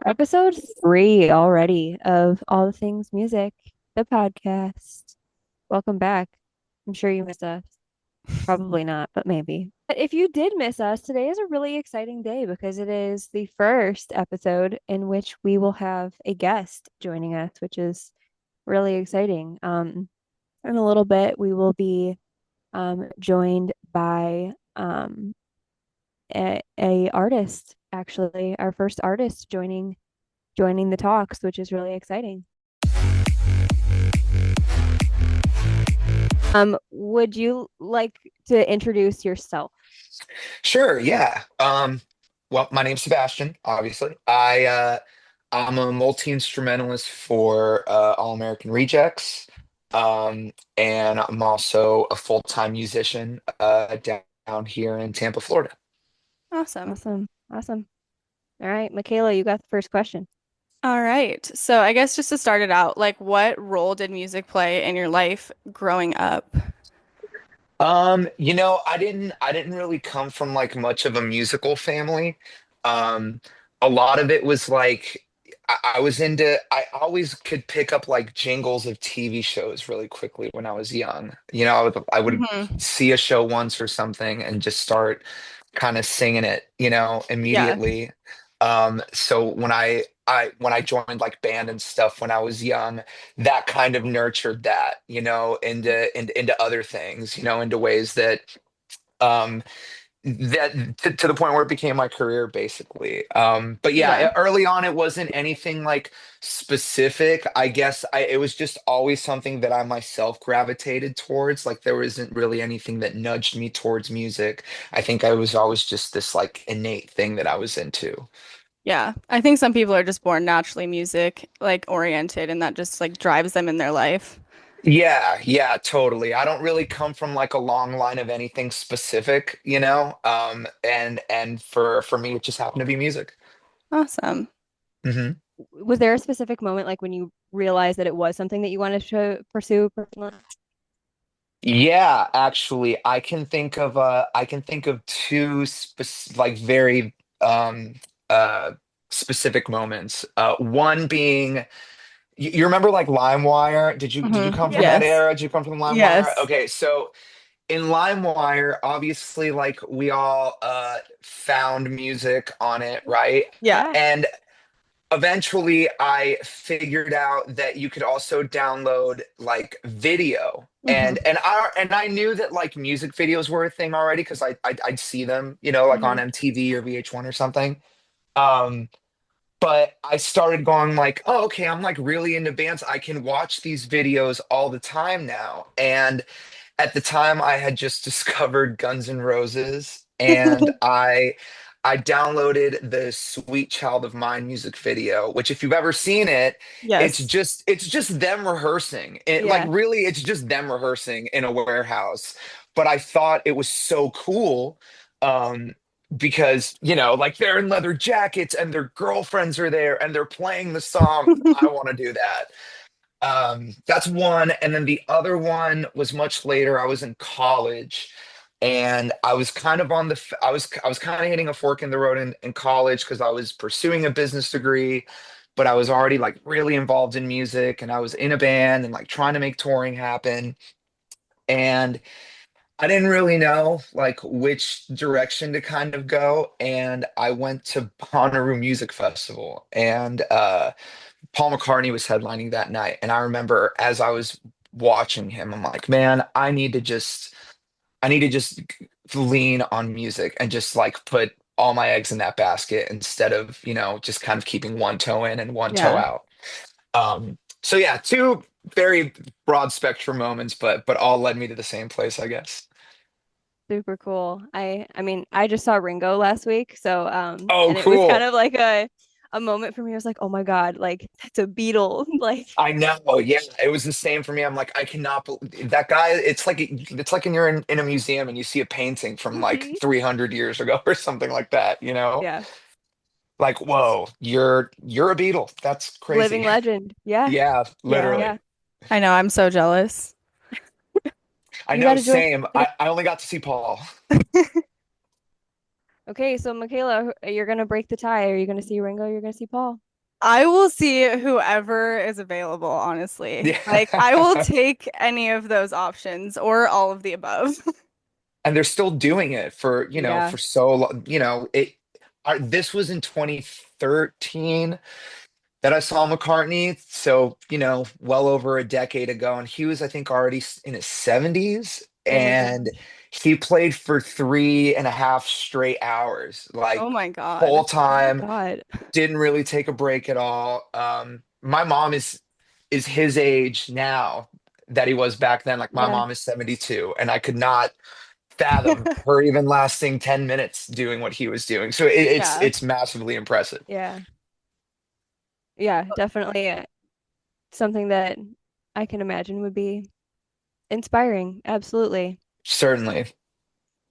Episode 3 already of All the Things Music, the podcast. Welcome back. I'm sure you missed us. Probably not, but maybe. But if you did miss us, today is a really exciting day because it is the first episode in which we will have a guest joining us, which is really exciting. In a little bit, we will be joined by a artist, actually, our first artist joining the talks, which is really exciting. Would you like to introduce yourself? Sure, yeah. Well, my name's Sebastian, obviously. I'm a multi-instrumentalist for All American Rejects. And I'm also a full-time musician down here in Tampa, Florida. Awesome. Awesome. Awesome. All right, Michaela, you got the first question. All right. So I guess just to start it out, like what role did music play in your life growing up? I didn't really come from like much of a musical family. Um, a lot of it was like I always could pick up like jingles of TV shows really quickly when I was young. I would Hmm. see a show once or something and just start kind of singing it, Yeah. immediately. So when I joined like band and stuff when I was young, that kind of nurtured that, into other things, into ways um to the point where it became my career basically. But Yeah. yeah, early on it wasn't anything like specific. I guess it was just always something that I myself gravitated towards. Like there wasn't really anything that nudged me towards music. I think I was always just this like innate thing that I was into. Yeah. I think some people are just born naturally music like oriented and that just like drives them in their life. Yeah, yeah, totally. I don't really come from like a long line of anything specific, and for me it just happened to be music. Awesome. Hmm. Was there a specific moment like when you realized that it was something that you wanted to pursue personally? Yeah, actually, I can think of two like very uh specific moments. One being you remember like LimeWire? Did you come from that Yes. era? Did you come from LimeWire? Yes. Okay, so in LimeWire, obviously, like we all found music on it, right? Yeah. Yeah. And eventually I figured out that you could also download like video. Hmm. And I knew that like music videos were a thing already because I'd see them, like on Hmm. MTV or VH1 or something. Um, but I started going like, oh, okay, I'm like really into bands. I can watch these videos all the time now. And at the time I had just discovered Guns N' Roses, and I downloaded the Sweet Child of Mine music video, which if you've ever seen it, it's Yes. just it's just them rehearsing. It like Yeah. really it's just them rehearsing in a warehouse. But I thought it was so cool, um because like they're in leather jackets and their girlfriends are there and they're playing the song. I want to do that. That's one. And then the other one was much later. I was in college and I was kind of I was kind of hitting a fork in the road in college because I was pursuing a business degree, but I was already like really involved in music and I was in a band and like trying to make touring happen. And I didn't really know like which direction to kind of go. And I went to Bonnaroo Music Festival, and Paul McCartney was headlining that night. And I remember as I was watching him, I'm like, man, I need to just lean on music and just like put all my eggs in that basket instead of, just kind of keeping one toe in and one toe Yeah. out. So yeah, two very broad spectrum moments, but all led me to the same place, I guess. Super cool. I mean, I just saw Ringo last week, so Oh, and it was kind cool. of like a moment for me. I was like, "Oh my God, like that's a Beatle." Like, I know. Yeah, it was the same for me. I'm like, I cannot believe that guy. It's like when you're in a museum and you see a painting from like mhm. 300 years ago or something like that, Yeah, Like, whoa, you're a Beatle. That's living crazy. legend. Yeah, Yeah, Yeah. yeah. literally. I know. I'm so jealous. I You know, got to join. same. I only got to see Paul. Okay, so Michaela, you're gonna break the tie. Are you gonna see Ringo? You're gonna see Paul. I will see whoever is available, honestly. Like, I will Yeah. take any of those options or all of the above. And they're still doing it for, Yeah. for so long. This was in 2013 that I saw McCartney. So, well over a decade ago. And he was, I think, already in his 70s. Oh my And gosh. he played for 3.5 straight hours, Oh like my whole God. Oh my time, God. didn't really take a break at all. My mom is his age now that he was back then. Like my Yeah. mom is 72, and I could not fathom her even lasting 10 minutes doing what he was doing. So it's Yeah. it's massively impressive. Yeah. Yeah, definitely something that I can imagine would be inspiring. Absolutely. Certainly.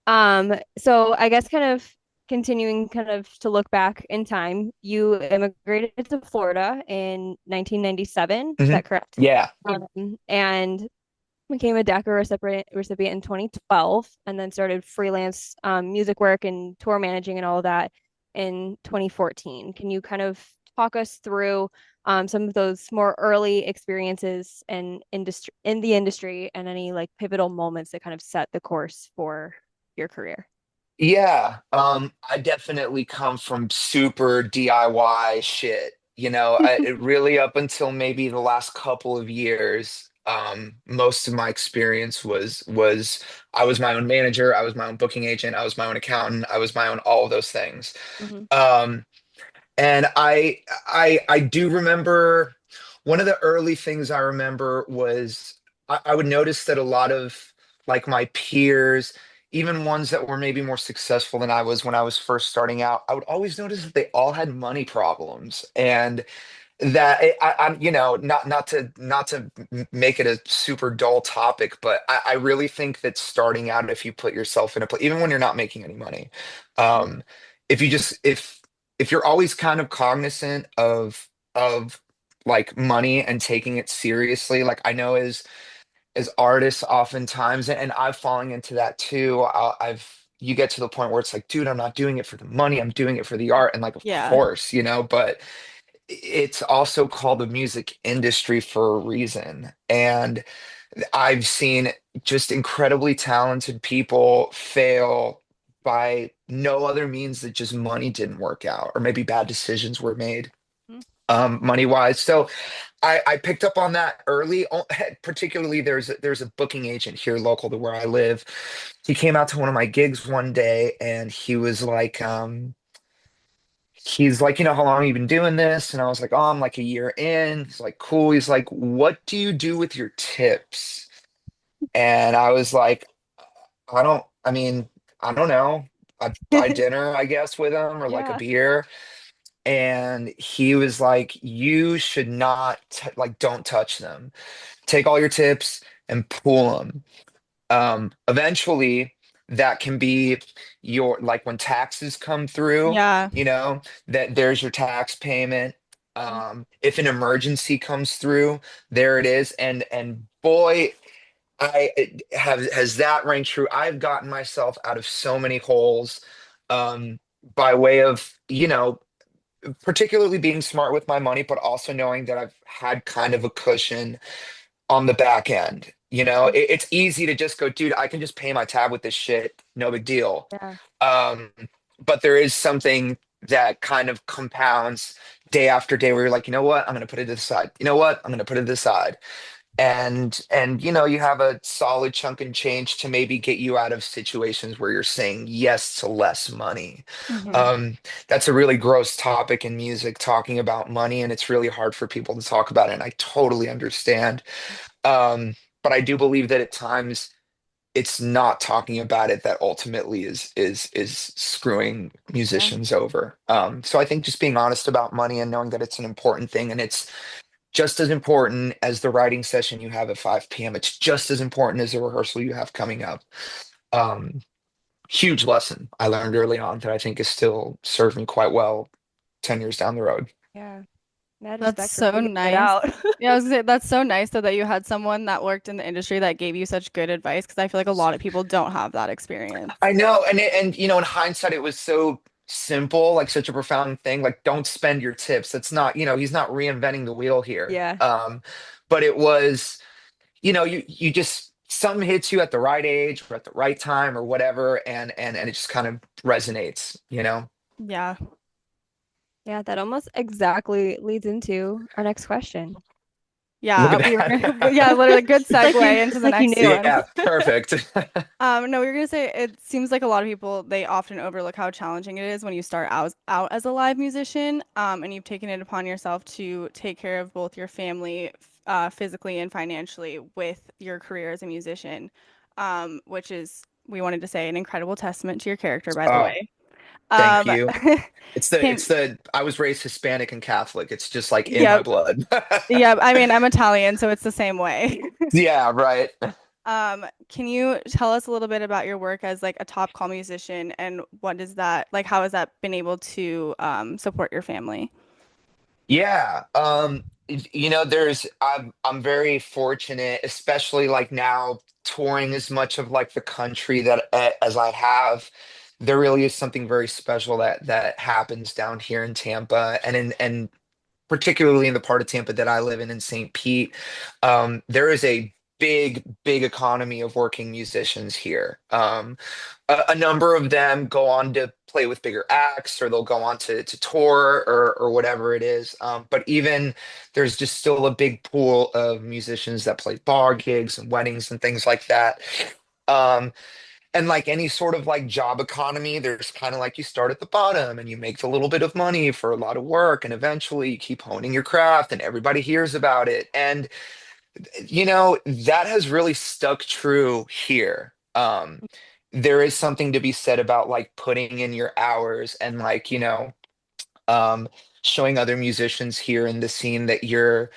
So I guess kind of continuing kind of to look back in time, you immigrated to Florida in 1997. Is Hmm. that correct? Yeah. And became a DACA recipient in 2012, and then started freelance music work and tour managing and all of that in 2014. Can you kind of talk us through some of those more early experiences and industry in the industry and any like pivotal moments that kind of set the course for your career? Yeah, I definitely come from super DIY shit. It really up until maybe the last couple of years, most of my experience was I was my own manager, I was my own booking agent, I was my own accountant, I was my own all of those things. Hmm. Um, and I do remember one of the early things I remember was I would notice that a lot of like my peers, even ones that were maybe more successful than I was when I was first starting out, I would always notice that they all had money problems. And that I'm, not to make it a super dull topic, but I really think that starting out, if you put yourself in a place, even when you're not making any money, um, if you just if you're always kind of cognizant of like money and taking it seriously, like I know as artists, oftentimes, and I've fallen into that too. I've you get to the point where it's like, dude, I'm not doing it for the money, I'm doing it for the art, and like, of Yeah. course, but it's also called the music industry for a reason. And I've seen just incredibly talented people fail by no other means that just money didn't work out, or maybe bad decisions were made, money wise. So I picked up on that early. Particularly, there's a booking agent here local to where I live. He came out to one of my gigs one day, and he's like, how long have you been doing this? And I was like, oh, I'm like a year in. He's like, cool. He's like, what do you do with your tips? And I was like, I mean, I don't know. I buy dinner, I guess, with him, or like a Yeah. beer. And he was like, you should not, like, don't touch them. Take all your tips and pool them. Eventually, that can be your, like, when taxes come through, Yeah. that there's your tax payment. Mhm. If an emergency comes through, there it is. And boy, has that rang true. I've gotten myself out of so many holes, by way of, particularly being smart with my money, but also knowing that I've had kind of a cushion on the back end. It's easy to just go, dude, I can just pay my tab with this shit, no big deal. Yeah. Um, but there is something that kind of compounds day after day where you're like, you know what, I'm gonna put it to the side. You know what, I'm gonna put it to the side. And you have a solid chunk and change to maybe get you out of situations where you're saying yes to less money. Hmm. um that's a really gross topic in music, talking about money, and it's really hard for people to talk about it, and I totally understand. But I do believe that at times it's not talking about it that ultimately is screwing Yeah. musicians over. So I think just being honest about money and knowing that it's an important thing, and it's just as important as the writing session you have at 5 p.m. It's just as important as the rehearsal you have coming up. Um, Huge lesson I learned early on that I think is still served me quite well 10 years down the road. Yeah. Mad That's respect for so figuring it nice. out. Yeah, I was gonna say that's so nice though that you had someone that worked in the industry that gave you such good advice because I feel like a lot of people don't have that experience. I know, and in hindsight, it was so. simple, like such a profound thing. Like, don't spend your tips. That's not, he's not reinventing the wheel here. Yeah. But it was, you just some hits you at the right age or at the right time or whatever, and it just kind of resonates. Yeah. Yeah, that almost exactly leads into our next question. Look Yeah, at we were gonna, yeah, that. literally good It's like you segue into it's the like you next knew. one. Yeah, perfect. No, we were gonna say it seems like a lot of people they often overlook how challenging it is when you start out as a live musician, and you've taken it upon yourself to take care of both your family, physically and financially with your career as a musician, which is we wanted to say an incredible testament to your character, by the Oh, way. thank Um, you. It's can the I was raised Hispanic and Catholic. It's just like in my yep, blood. yep. I mean, I'm Italian, so it's the same way. Yeah, right. Can you tell us a little bit about your work as like a top call musician and what is that like how has that been able to support your family? Yeah. I'm very fortunate, especially like now touring as much of like the country that as I have. There really is something very special that happens down here in Tampa and particularly in the part of Tampa that I live in St. Pete. There is a big economy of working musicians here. A number of them go on to play with bigger acts, or they'll go on to tour, or whatever it is. But even there's just still a big pool of musicians that play bar gigs and weddings and things like that. Um, and like any sort of like job economy, there's kind of like you start at the bottom and you make a little bit of money for a lot of work, and eventually you keep honing your craft and everybody hears about it. And that has really stuck true here. There is something to be said about like putting in your hours and like, um, showing other musicians here in the scene that you're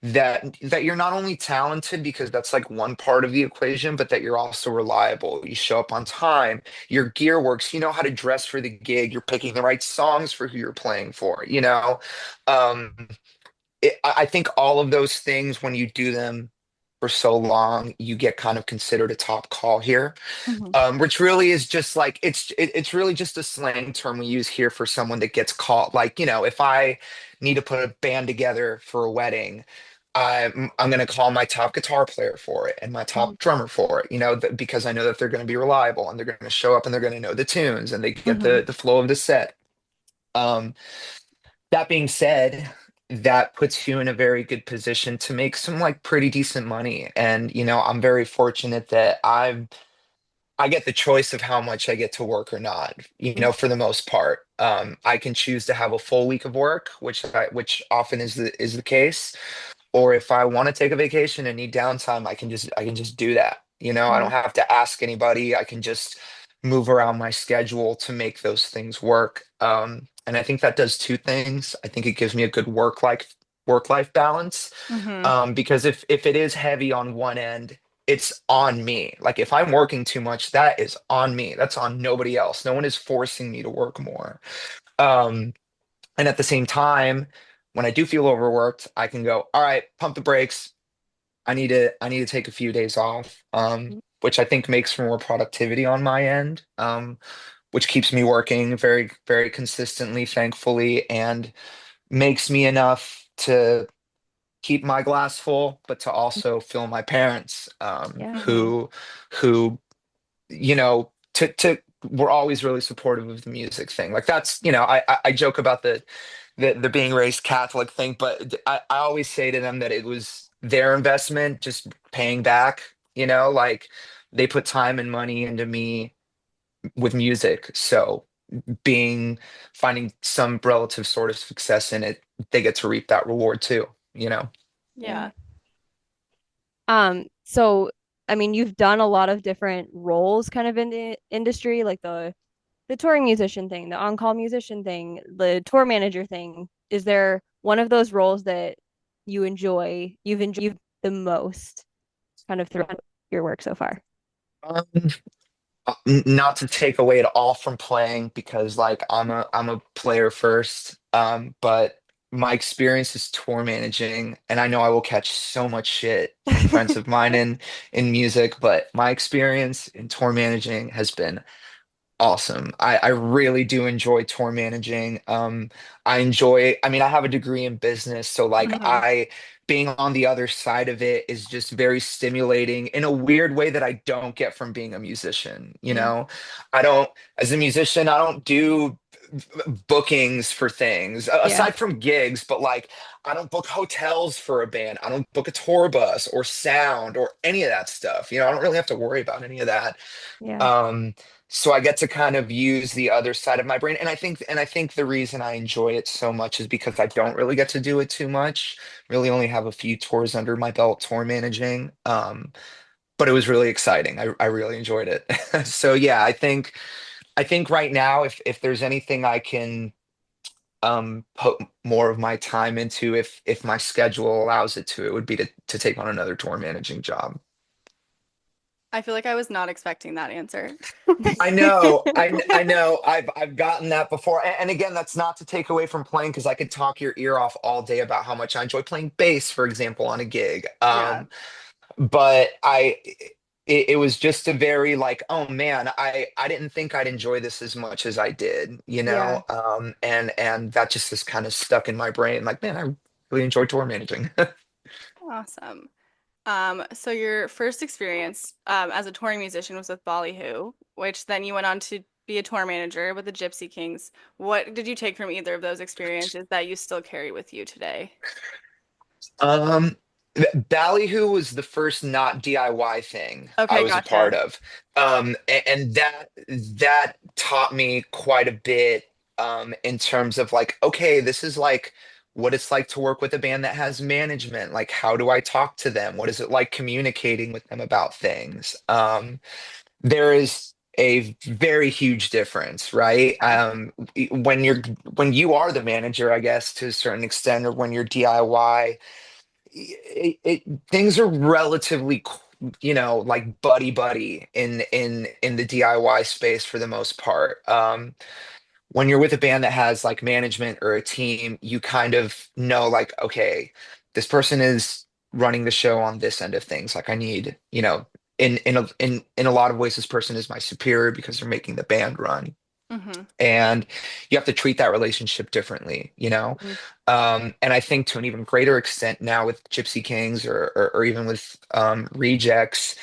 not only talented, because that's like one part of the equation, but that you're also reliable. You show up on time, your gear works, you know how to dress for the gig, you're picking the right songs for who you're playing for. Um, I think all of those things, when you do them for so long, you get kind of considered a top call here, Hmm. which really is just like it's really just a slang term we use here for someone that gets called. Like, if I need to put a band together for a wedding, I'm going to call my top guitar player for it and my top drummer for it, because I know that they're going to be reliable and they're going to show up and they're going to know the tunes and they get Hmm. the flow of the set. Um, that being said, that puts you in a very good position to make some like pretty decent money. And, I'm very fortunate that I get the choice of how much I get to work or not, for the most part. I can choose to have a full week of work, which often is the case. Or if I want to take a vacation and need downtime, I can just do that. I don't have to ask anybody. I can just move around my schedule to make those things work. And I think that does two things. I think it gives me a good work life balance. Hmm. Because if it is heavy on one end, it's on me. Like if I'm working too much, that is on me. That's on nobody else. No one is forcing me to work more. Um, and at the same time, when I do feel overworked, I can go, all right, pump the brakes. I need to take a few days off. Which I think makes for more productivity on my end. Which keeps me working very, very consistently, thankfully, and makes me enough to keep my glass full, but to also fill my parents, Yeah. Hmm. who to were always really supportive of the music thing. Like that's, I joke about the being raised Catholic thing, but I always say to them that it was their investment just paying back, like they put time and money into me with music. So being finding some relative sort of success in it, they get to reap that reward too. Yeah. Yeah. So I mean, you've done a lot of different roles kind of in the industry, like the touring musician thing, the on-call musician thing, the tour manager thing. Is there one of those roles that you've enjoyed the most kind of throughout your work so far? Um, Not to take away at all from playing, because like I'm a player first. But my experience is tour managing, and I know I will catch so much shit from friends of mine in music, but my experience in tour managing has been Awesome. I really do enjoy tour managing. I mean, I have a degree in business, so like Hmm. being on the other side of it is just very stimulating in a weird way that I don't get from being a musician, you Mm. know? I don't, as a musician, I don't do bookings for things Yeah. aside from gigs, but like I don't book hotels for a band. I don't book a tour bus or sound or any of that stuff. You know, I don't really have to worry about any of that. Yeah. Um, so I get to kind of use the other side of my brain. And I think the reason I enjoy it so much is because I don't really get to do it too much. Really only have a few tours under my belt tour managing. But it was really exciting. I really enjoyed it. So yeah, I think right now if there's anything I can put more of my time into if my schedule allows it to, it would be to take on another tour managing job. I feel like I was not expecting that answer. I know, I know. I've gotten that before, and again, that's not to take away from playing because I could talk your ear off all day about how much I enjoy playing bass, for example, on a gig. Yeah. But it was just a very like, oh man, I didn't think I'd enjoy this as much as I did, you Yeah. know. And that just is kind of stuck in my brain. Like, man, I really enjoy tour managing. Awesome. So your first experience as a touring musician was with Ballyhoo, which then you went on to be a tour manager with the Gypsy Kings. What did you take from either of those experiences that you still carry with you today? Um, Ballyhoo was the first not DIY thing I Okay, was a part gotcha. of. And that taught me quite a bit in terms of like, okay, this is like what it's like to work with a band that has management. Like, how do I talk to them? What is it like communicating with them about things? There is a very huge difference, right? When you are the manager, I guess to a certain extent, or when you're DIY, things are relatively, like buddy buddy in the DIY space for the most part. When you're with a band that has like management or a team, you kind of know like, okay, this person is running the show on this end of things. Like I need, in a lot of ways, this person is my superior because they're making the band run. Hmm. And you have to treat that relationship differently, you know? Mhm. And I think to an even greater extent now with Gypsy Kings or even with Rejects,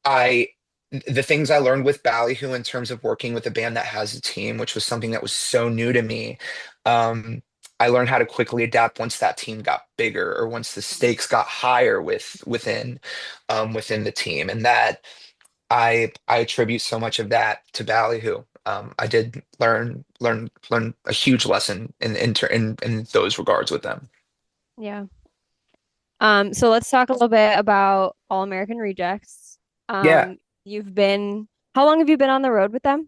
I the things I learned with Ballyhoo in terms of working with a band that has a team, which was something that was so new to me. um, I learned how to quickly adapt once that team got bigger or once the stakes got higher within the team, and that I attribute so much of that to Ballyhoo. I did learn a huge lesson in those regards with them. Yeah. So let's talk a little bit about All American Rejects. Yeah, You've been, how long have you been on the road with them?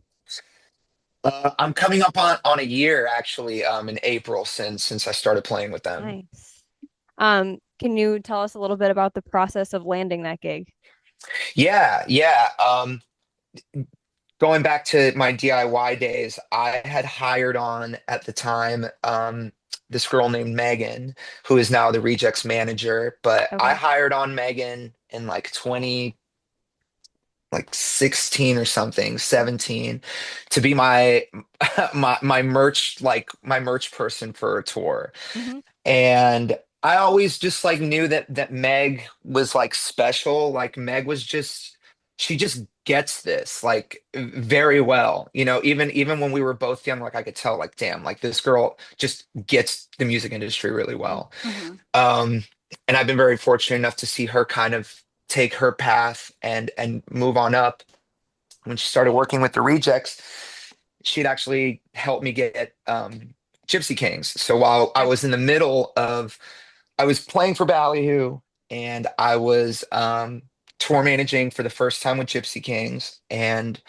I'm coming up on a year actually in April since I started playing with them. Nice. Can you tell us a little bit about the process of landing that gig? Yeah, yeah. Going back to my DIY days, I had hired on at the time this girl named Megan, who is now the Rejects manager. But I Okay. hired on Megan in like 16 or something, 17, to be my my merch person for a tour. Hmm. And I always just like knew that Meg was like special. Like Meg was just she just gets this like very well. Even when we were both young, like I could tell like damn, like this girl just gets the music industry really well. Hmm. Um and I've been very fortunate enough to see her kind of take her path and move on up. When she started working with the Rejects, she'd actually helped me get Gypsy Kings. So while I Okay. was in the middle of I was playing for Ballyhoo and I was tour managing for the first time with Gypsy Kings. And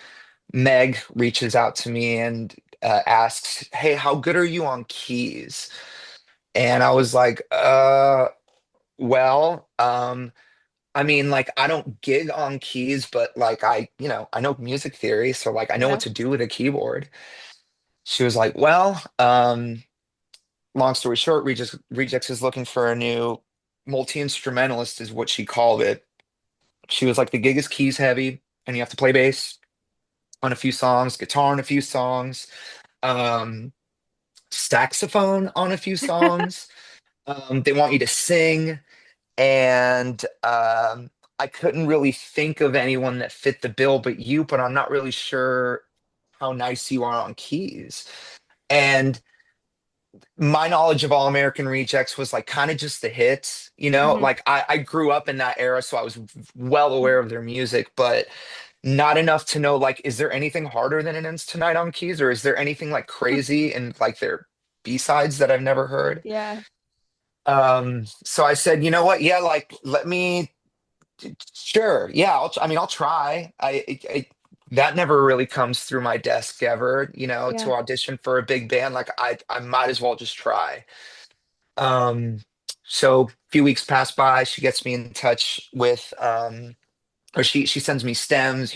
Meg reaches out to me and asks, "Hey, how good are you on keys?" And I was like, well, I mean, like, I don't gig on keys, but like, I know music theory, so like, I know what Yeah. to do with a keyboard." She was like, well, long story short, Rejects is looking for a new multi-instrumentalist, is what she called it. She was like, the gig is keys heavy, and you have to play bass, on a few songs, guitar on a few songs, um, saxophone on a few songs. They want you to sing, and I couldn't really think of anyone that fit the bill but you, but I'm not really sure how nice you are on keys. And my knowledge of All American Rejects was like kind of just the hits, Hmm. like I grew up in that era, so I was well aware of their music, but not enough to know like, is there anything harder than It Ends Tonight on keys, or is there anything like crazy in like their B-sides that I've never heard? Yeah. So I said, you know what? Yeah, like let me, sure. Yeah, I mean, I'll try. That never really comes through my desk ever, Yeah. to audition for a big band. Like I might as well just try. Um, so a few weeks pass by, she gets me in touch with, or she sends me stems,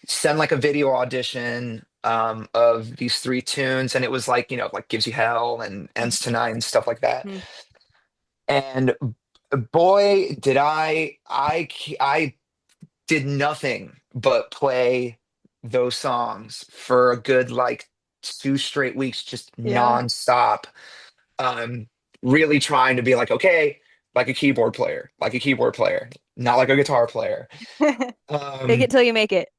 send like a video audition of these three tunes, and it was like, like Gives You Hell and Ends Tonight and stuff like that. Hmm. And boy, did I did nothing but play those songs for a good like 2 straight weeks, just Yeah. nonstop. Um, really trying to be like, okay, like a keyboard player, not like a guitar player. Fake Um, it till you make it.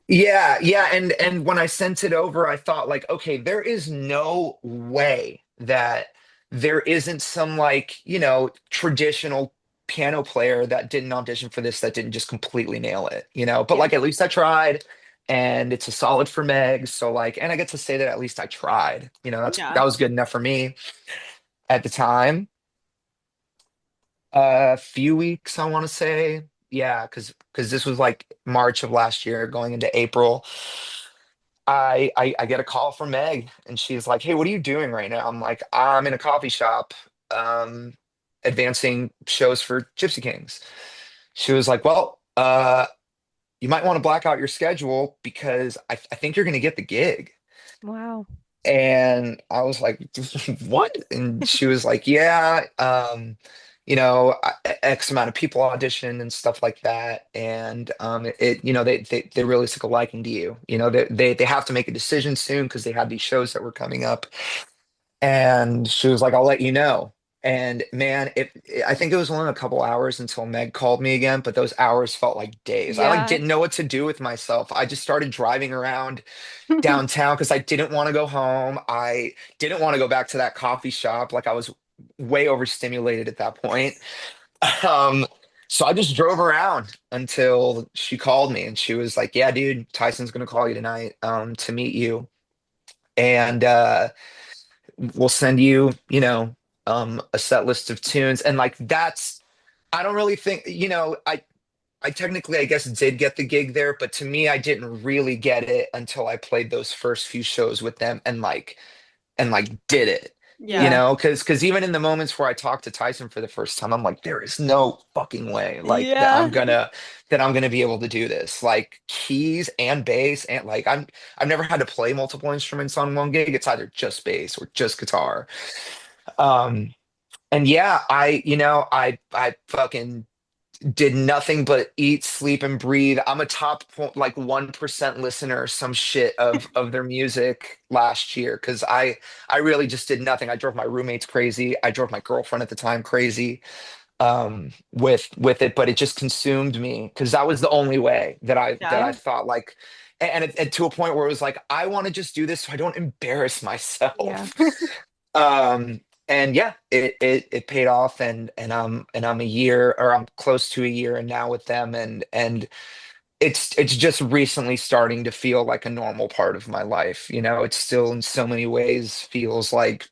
yeah, yeah, and when I sent it over, I thought like, okay, there is no way that there isn't some like, traditional piano player that didn't audition for this that didn't just completely nail it, But Yeah. like at least I tried, and it's a solid for Meg. So like, and I get to say that at least I tried. Yeah. That was good enough for me at the time. A few weeks, I want to say. Yeah, because this was like March of last year, going into April. I get a call from Meg, and she's like, "Hey, what are you doing right now?" I'm like, "I'm in a coffee shop, um, advancing shows for Gypsy Kings." She was like, "Well, you might want to black out your schedule because I think you're going to get the gig." Wow. And I was like, "What?" And she was like, "Yeah, X amount of people auditioned and stuff like that, and they really took a liking to you. They have to make a decision soon because they have these shows that were coming up." And she was like, "I'll let you know." And man, I think it was only a couple hours until Meg called me again, but those hours felt like days. I like Yeah. didn't know what to do with myself. I just started driving around downtown because I didn't want to go home. I didn't want to go back to that coffee shop. Like I was way overstimulated at that point. Um, so I just drove around until she called me, and she was like, "Yeah, dude, Tyson's gonna call you tonight, to meet you. And we'll send you, a set list of tunes." And like that's I don't really think, I technically, I guess, did get the gig there, but to me, I didn't really get it until I played those first few shows with them and like did it. Yeah. Because even in the moments where I talked to Tyson for the first time, I'm like, there is no fucking way like Yeah. that I'm gonna be able to do this. Like keys and bass, and like I've never had to play multiple instruments on one gig. It's either just bass or just guitar. Um, and yeah, I fucking did nothing but eat, sleep, and breathe. I'm a like 1% listener or some shit of their music last year because I really just did nothing. I drove my roommates crazy. I drove my girlfriend at the time crazy, with it, but it just consumed me because that was the only way that I Yeah. thought like, and to a point where it was like, I want to just do this so I don't embarrass Yeah. myself. Um, and yeah, it paid off, and I'm a year, or I'm close to a year and now with them, and it's just recently starting to feel like a normal part of my life. It's still in so many ways feels like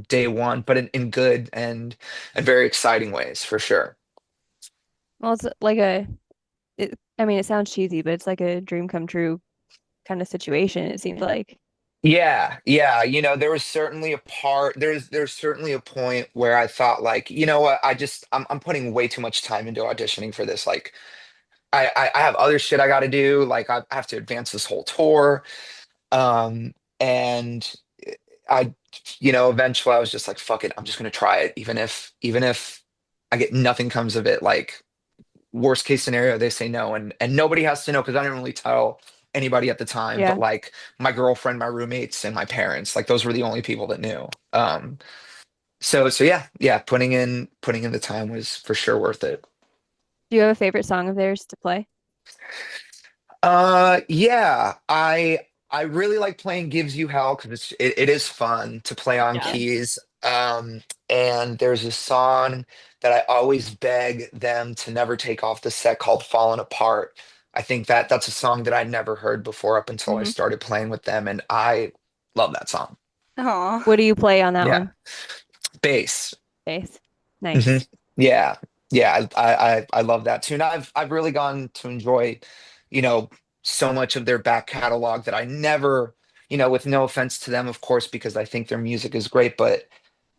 day one, but in good and very exciting ways for sure. Well, it's like I mean, it sounds cheesy, but it's like a dream come true kind of situation, it seems like. Yeah, yeah. There was certainly a part, there's certainly a point where I thought like, you know what, I'm putting way too much time into auditioning for this. Like I have other shit I gotta do. Like I have to advance this whole tour. And I, eventually I was just like, fuck it, I'm just gonna try it, even if I get nothing comes of it. Like worst case scenario, they say no, and nobody has to know because I didn't really tell anybody at the time, but Yeah. like my girlfriend, my roommates, and my parents. Like those were the only people that knew. So yeah, yeah, putting in the time was for sure worth it. Do you have a favorite song of theirs to play? Yeah, I really like playing Gives You Hell because it is fun to play on Yeah. keys. And there's a song that I always beg them to never take off the set called Fallen Apart. I think that's a song that I'd never heard before up until I Hmm. started playing with them, and I love that song. Oh, What do you play on that Yeah, one? bass. Bass. hmm Nice. Yeah, yeah, I love that tune. I've really gone to enjoy, you know, so much of their back catalog that I never, with no offense to them, of course, because I think their music is great, but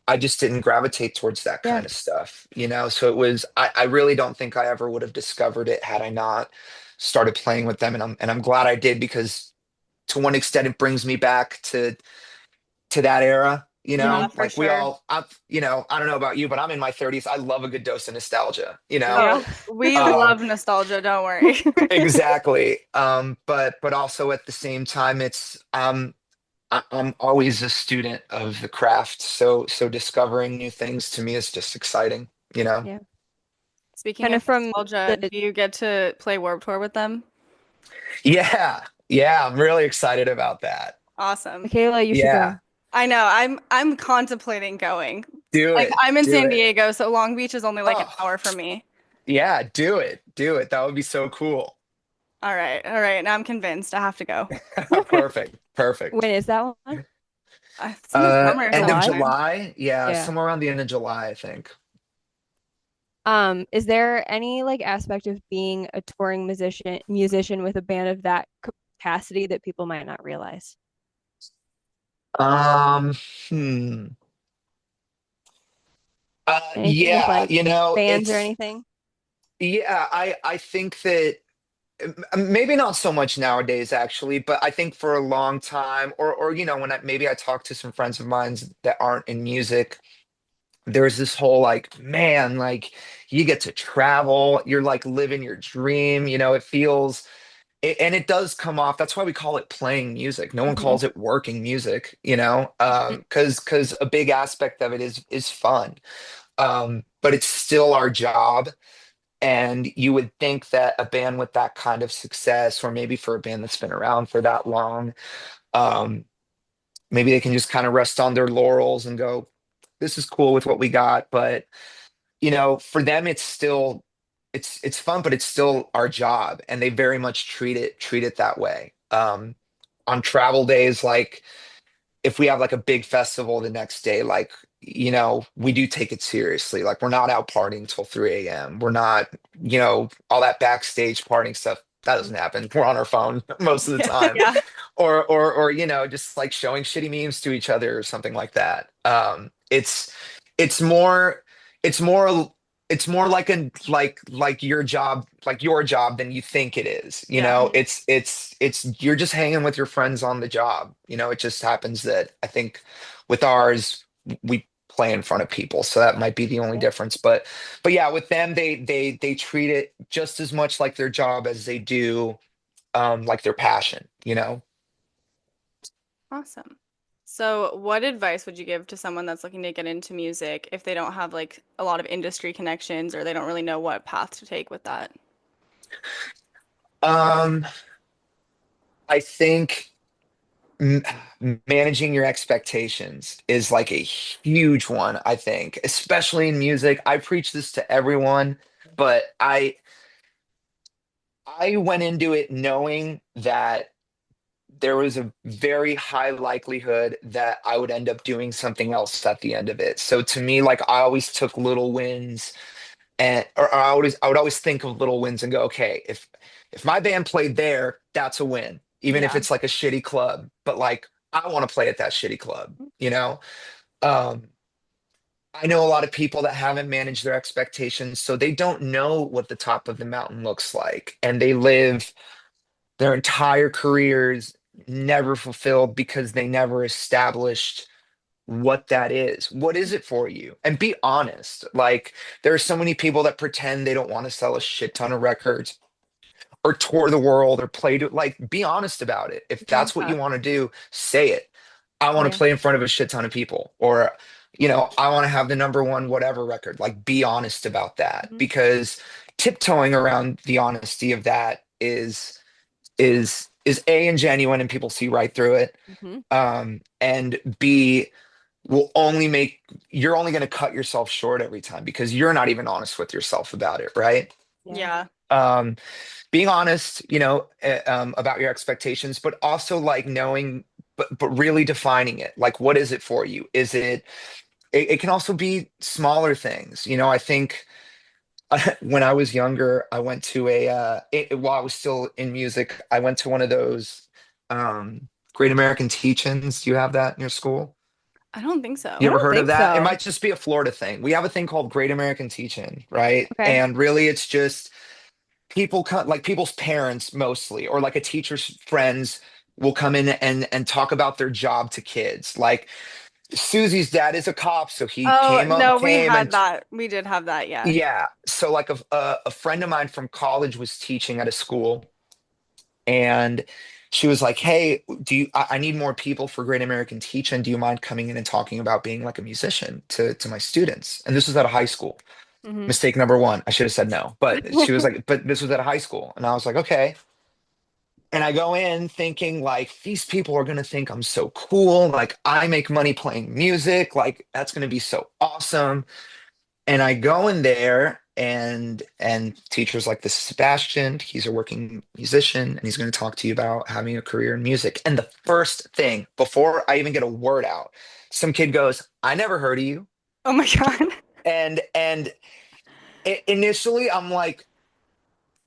I just didn't gravitate towards that Yeah. kind of stuff. So it was, I really don't think I ever would have discovered it had I not started playing with them, and I'm glad I did because to one extent it brings me back to that era. yeah, for Like we sure. all, I don't know about you, but I'm in my 30s. I love a good dose of nostalgia, Yeah. Oh, we Um, love nostalgia, don't worry. exactly. But also at the same time, I'm always a student of the craft. So discovering new things to me is just exciting. Yeah. Speaking Kind of of from nostalgia, the do you get to play Warped Tour with them? Yeah, yeah, I'm really excited about that. Awesome. Michaela, you should Yeah, go. I know. I'm contemplating going. do Like it, I'm in do San it. Diego, so Long Beach is only like an Oh, hour from me. yeah, do it, do it. That would be so cool. All right. All right. Now I'm convinced I have to go. Perfect, perfect. When is that one? It's in the summer End of July? sometime. July. Yeah, Yeah. somewhere around the end of July, I think. Is there any like aspect of being a touring musician with a band of that capacity that people might not realize? Um, hmm. Anything with Yeah, like fans or anything? yeah, I think that maybe not so much nowadays actually, but I think for a long time, or when maybe I talk to some friends of mine that aren't in music, there's this whole like, man, like you get to travel, you're like living your dream, it feels and it does come off. That's why we call it playing music. No one Hmm. calls it working music, Hmm. because a big aspect of it is fun. But it's still our job. And you would think that a band with that kind of success, or maybe for a band that's been around for that long, um, maybe they can just kind of rest on their laurels and go, this is cool with what we got. But for them, it's fun, but it's still our job, and they very much treat it that way. On travel days, like if we have like a big festival the next day, like we do take it seriously. Like we're not out partying till 3 a.m. We're not, all that backstage partying stuff. That doesn't happen. We're on our phone most of the time, Yeah. or just like showing shitty memes to each other or something like that. It's more it's more it's more like your job than you think it is. Yeah. It's you're just hanging with your friends on the job. It just happens that I think with ours we play in front of people, so that might be the only Yeah. difference. But yeah, with them they treat it just as much like their job as they do like their passion. Awesome. So, what advice would you give to someone that's looking to get into music if they don't have like a lot of industry connections or they don't really know what path to take with that? Um, I think m managing your expectations is like a huge one, I think, especially in music. I preach this to everyone, but I went into it knowing that there was a very high likelihood that I would end up doing something else at the end of it. So to me, like I always took little wins, and or I would always think of little wins and go, okay, if my band played there, that's a win, even if Yeah. it's like a shitty club. But like I want to play at that shitty club. Um, I know a lot of people that haven't managed their expectations, so they don't know what the top of the mountain looks like, and they live their entire careers never fulfilled because they never established what that is. What is it for you? And be honest. Like, there are so many people that pretend they don't want to sell a shit ton of records, or tour the world or play to, like, be honest about it. If Love that's what you that. want to do, say it. I want to Yeah. play in front of a shit ton of people, or, I want to have the number one whatever record. Like, be honest about that, Mhm. because tiptoeing around the honesty of that is A, ingenuine and people see right through it. Mhm. And B, will only make you're only going to cut yourself short every time because you're not even honest with yourself about it, right? Yeah. Yeah. Um, being honest, about your expectations, but also like knowing, but really defining it. Like, what is it for you? It can also be smaller things. I think when I was younger, I went to while I was still in music, I went to one of those Great American Teach-ins. Do you have that in your school? I don't think I You so. ever don't heard of think that? It so. might just be a Florida thing. We have a thing called Great American Teach-In, right? Okay. And really, it's just people come, like people's parents mostly, or like a teacher's friends will come in and talk about their job to kids. Like Susie's dad is a cop, so he Oh, came up, no, we came had and that. We did have that, yeah. yeah. So like a friend of mine from college was teaching at a school, and she was like, "Hey, I need more people for Great American Teach-In. Do you mind coming in and talking about being like a musician to my students?" And this was at a high school. Hmm. Mistake number one. I should have said no. But she was like, "But this was at a high school." And I was like, "Okay." And I go in thinking like these people are gonna think I'm so cool. Like I make money playing music. Like that's gonna be so awesome. And I go in there, and teachers like, "This is Sebastian. He's a working musician, and he's going to talk to you about having a career in music." And the first thing, before I even get a word out, some kid goes, "I never heard of you." Oh my God. And initially I'm like,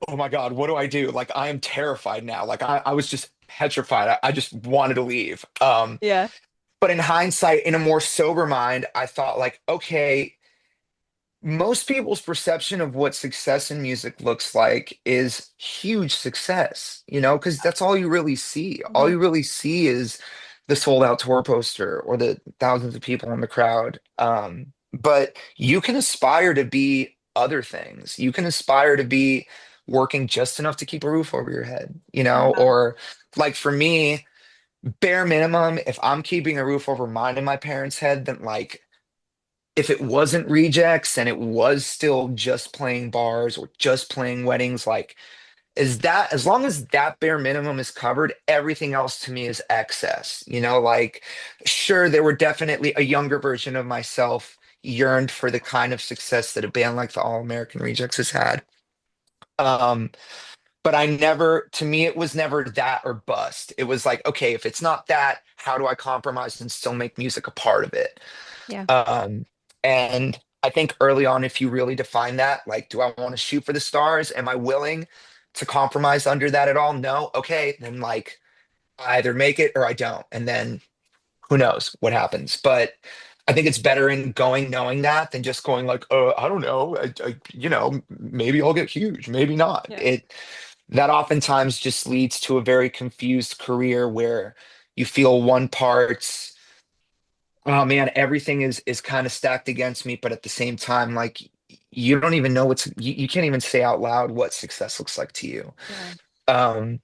"Oh my God, what do I do?" Like I am terrified now. Like I was just petrified. I just wanted to leave. Yeah. But in hindsight, in a more sober mind, I thought like, okay, most people's perception of what success in music looks like is huge success, because that's all you really see. All Hmm. you really see is the sold out tour poster or the thousands of people in the crowd. But you can aspire to be other things. You can aspire to be working just enough to keep a roof over your head, Yeah. or like for me, bare minimum, if I'm keeping a roof over mine and my parents' head, then like if it wasn't rejects and it was still just playing bars or just playing weddings, like is that as long as that bare minimum is covered, everything else to me is excess. Like sure, there were definitely a younger version of myself yearned for the kind of success that a band like the All American Rejects has had. Um, but I never, to me, it was never that or bust. It was like, okay, if it's not that, how do I compromise and still make music a part of it? Yeah. Um, and I think early on, if you really define that, like, do I want to shoot for the stars? Am I willing to compromise under that at all? No. Okay, then like I either make it or I don't. And then who knows what happens. But I think it's better in going knowing that than just going like, I don't know, maybe I'll get huge, maybe not. Yeah. That oftentimes just leads to a very confused career where you feel one part's, oh man, everything is kind of stacked against me, but at the same time, like you don't even know you can't even say out loud what success looks like to you. Yeah. Um,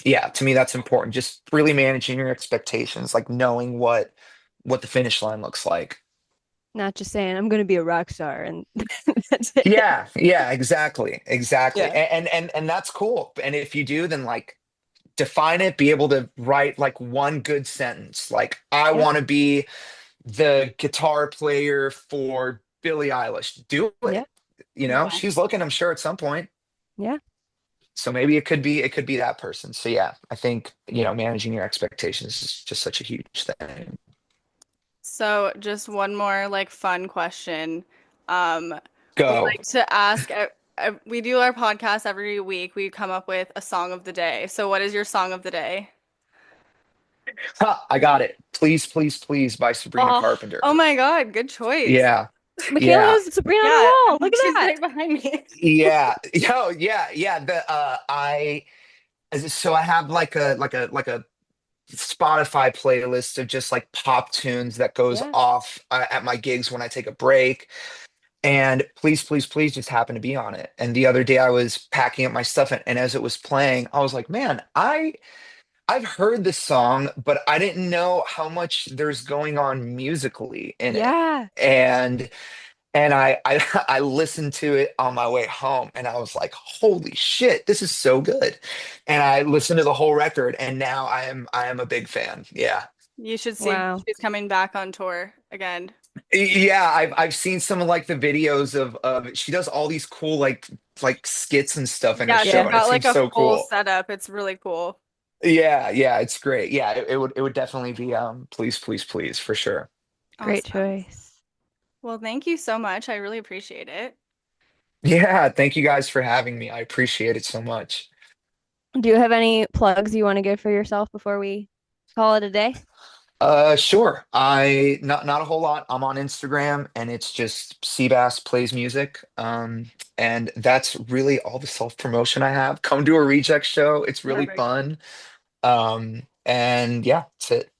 yeah, to me that's important. Just really managing your expectations, like knowing what the finish line looks like. Not just saying I'm going to be a rock star and that's it. Yeah, yeah, exactly, exactly. Yeah. And that's cool. And if you do, then like define it, be able to write like one good sentence. Like I Yep. want to be the guitar player for Billie Eilish. Do it. Yep. Yeah. She's looking, I'm sure, at some point. Yeah. So maybe it could be that person. So yeah, I think, managing your expectations is just such a huge thing. So just one more like fun question. Um, we Go. like to ask, we do our podcast every week. We come up with a song of the day. So what is your song of the day? Ha, I got it. Please, please, please by Sabrina Oh, Carpenter. Oh my God, good choice. Yeah. Michaela Yeah. has Sabrina on Yeah, the wall. Look she's at that. right behind me. Yeah. Yo, yeah, yeah. So I have like a Spotify playlist of just like pop tunes that goes Yeah. off at my gigs when I take a break. and Please, Please, Please just happened to be on it. And the other day I was packing up my stuff, and as it was playing, I was like, man, I've heard this song, but I didn't know how much there's going on musically in it. Yeah. And and I listened to it on my way home, and I was like, holy shit, this is so good. And I listened to the whole record, and now I am a big fan. Yeah. You should see Wow. she's coming back on tour again. Yeah, I've seen some of like the videos of she does all these cool like skits and stuff in her Yeah, she's show, Yeah. and it got like seems a so full cool. setup. It's really cool. Yeah, yeah, it's great. Yeah, it would definitely be Please, Please, Please for sure. Great Awesome. choice. Well, thank you so much. I really appreciate it. Yeah, thank you guys for having me. I appreciate it so much. Do you have any plugs you want to give for yourself before we call it a day? Sure. I not a whole lot. I'm on Instagram and it's just Seabass plays music. And that's really all the self-promotion I have. Come to a reject show. It's really Perfect. fun. And yeah, that's it.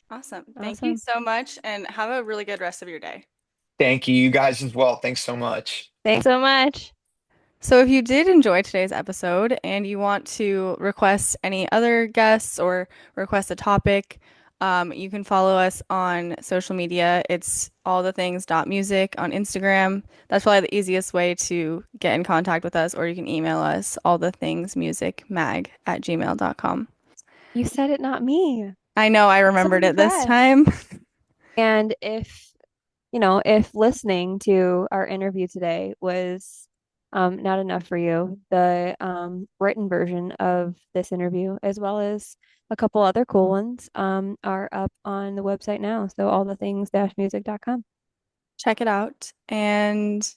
Awesome. Thank you Awesome. so much and have a really good rest of your day. Thank you, you guys as well. Thanks so much. Thanks so much. So, if you did enjoy today's episode and you want to request any other guests or request a topic, you can follow us on social media. It's all the things music on Instagram. That's probably the easiest way to get in contact with us, or you can email us all the things music mag@gmail.com. You said it, not me. I know I I'm so remembered it this impressed. time. And if listening to our interview today was not enough for you, the written version of this interview, as well as a couple other cool ones, are up on the website now. So all the things-music.com. Check it out and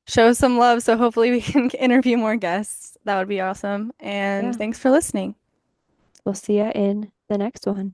show some love. So, hopefully, we can interview more guests. That would be awesome. And Yeah. thanks for listening. We'll see you in the next one.